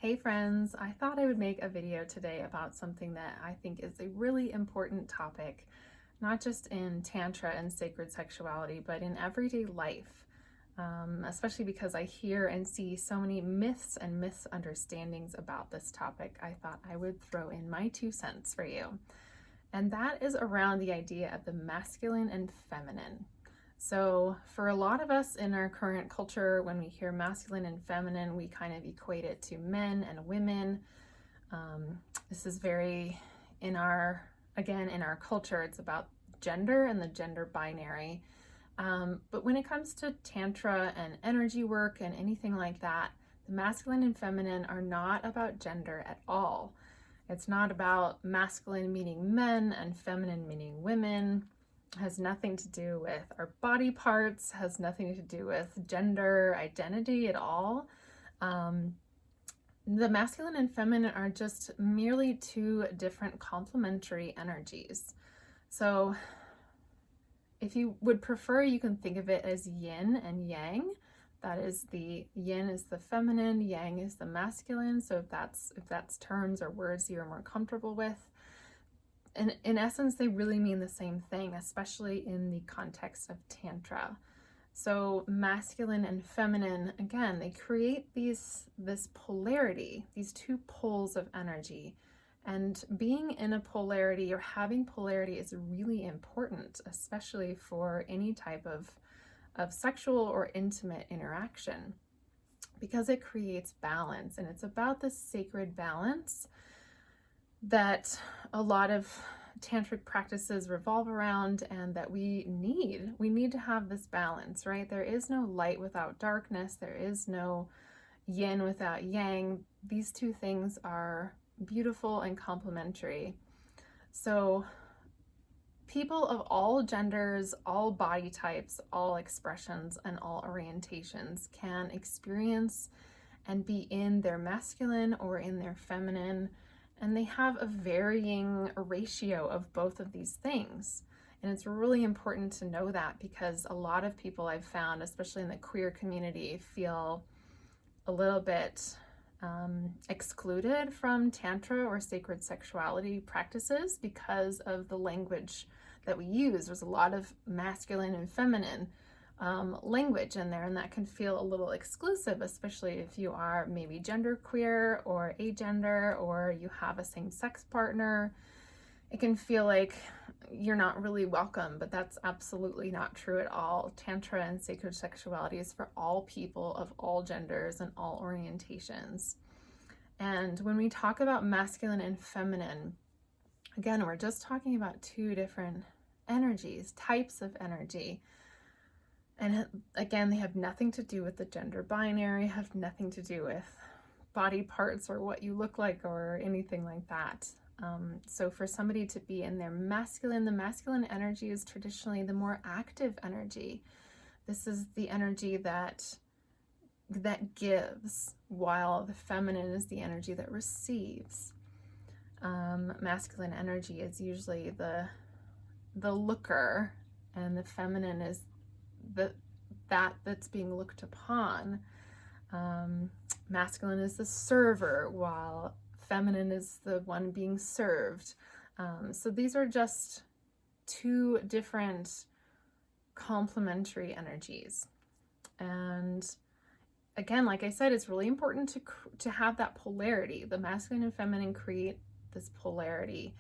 Hey friends, I thought I would make a video today about something that I think is a really important topic, not just in Tantra and sacred sexuality, but in everyday life, especially because I hear and see so many myths and misunderstandings about this topic. I thought I would throw in my 2 cents for you. And that is around the idea of the masculine and feminine. So for a lot of us in our current culture, when we hear masculine and feminine, we kind of equate it to men and women. This is very in our culture, it's about gender and the gender binary. But when it comes to Tantra and energy work and anything like that, the masculine and feminine are not about gender at all. It's not about masculine meaning men and feminine meaning women. Has nothing to do with our body parts, has nothing to do with gender identity at all. The masculine and feminine are just merely two different complementary energies. So if you would prefer, you can think of it as yin and yang. That is, the yin is the feminine, yang is the masculine. So if that's terms or words you're more comfortable with. And in essence, they really mean the same thing, especially in the context of Tantra. So masculine and feminine, again, they create this polarity, these two poles of energy. And being in a polarity or having polarity is really important, especially for any type of sexual or intimate interaction, because it creates balance. And it's about this sacred balance that a lot of tantric practices revolve around, and that we need to have this balance, right? There is no light without darkness. There is no yin without yang. These two things are beautiful and complementary. So people of all genders, all body types, all expressions, and all orientations can experience and be in their masculine or in their feminine. And they have a varying ratio of both of these things. And it's really important to know that, because a lot of people I've found, especially in the queer community, feel a little bit excluded from Tantra or sacred sexuality practices because of the language that we use. There's a lot of masculine and feminine language in there, and that can feel a little exclusive, especially if you are maybe genderqueer or agender, or you have a same-sex partner. It can feel like you're not really welcome, but that's absolutely not true at all. Tantra and sacred sexuality is for all people of all genders and all orientations. And when we talk about masculine and feminine, again, we're just talking about two different energies, types of energy. And again, they have nothing to do with the gender binary, have nothing to do with body parts or what you look like or anything like that. So for somebody to be in their masculine, the masculine energy is traditionally the more active energy. This is the energy that gives, while the feminine is the energy that receives. Masculine energy is usually the looker, and the feminine is that's being looked upon. Masculine is the server, while feminine is the one being served. So these are just two different complementary energies. And again, like I said, it's really important to have that polarity. The masculine and feminine create this polarity.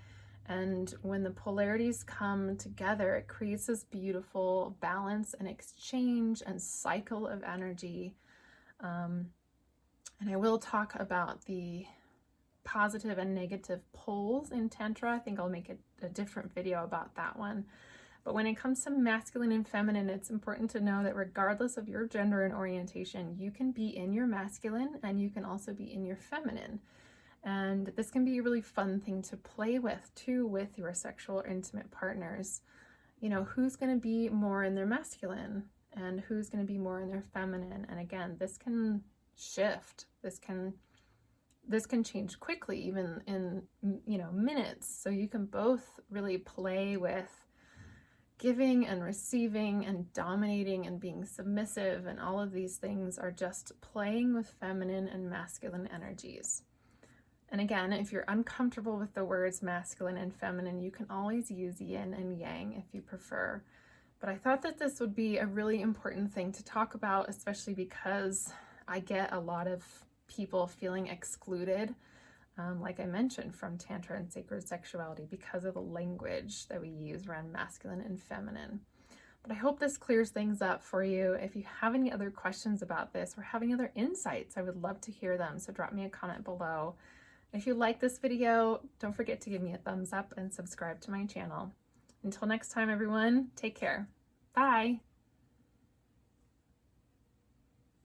And when the polarities come together, it creates this beautiful balance and exchange and cycle of energy. And I will talk about the positive and negative poles in Tantra. I think I'll make a different video about that one. But when it comes to masculine and feminine, it's important to know that regardless of your gender and orientation, you can be in your masculine and you can also be in your feminine. And this can be a really fun thing to play with too, with your sexual or intimate partners. You know, who's going to be more in their masculine and who's going to be more in their feminine. And again, this can shift. This can change quickly, even in, minutes. So you can both really play with giving and receiving and dominating and being submissive, and all of these things are just playing with feminine and masculine energies. And again, if you're uncomfortable with the words masculine and feminine, you can always use yin and yang if you prefer. But I thought that this would be a really important thing to talk about, especially because I get a lot of people feeling excluded, like I mentioned, from Tantra and sacred sexuality because of the language that we use around masculine and feminine. But I hope this clears things up for you. If you have any other questions about this or having other insights, I would love to hear them. So drop me a comment below. If you like this video, don't forget to give me a thumbs up and subscribe to my channel. Until next time, everyone, take care. Bye.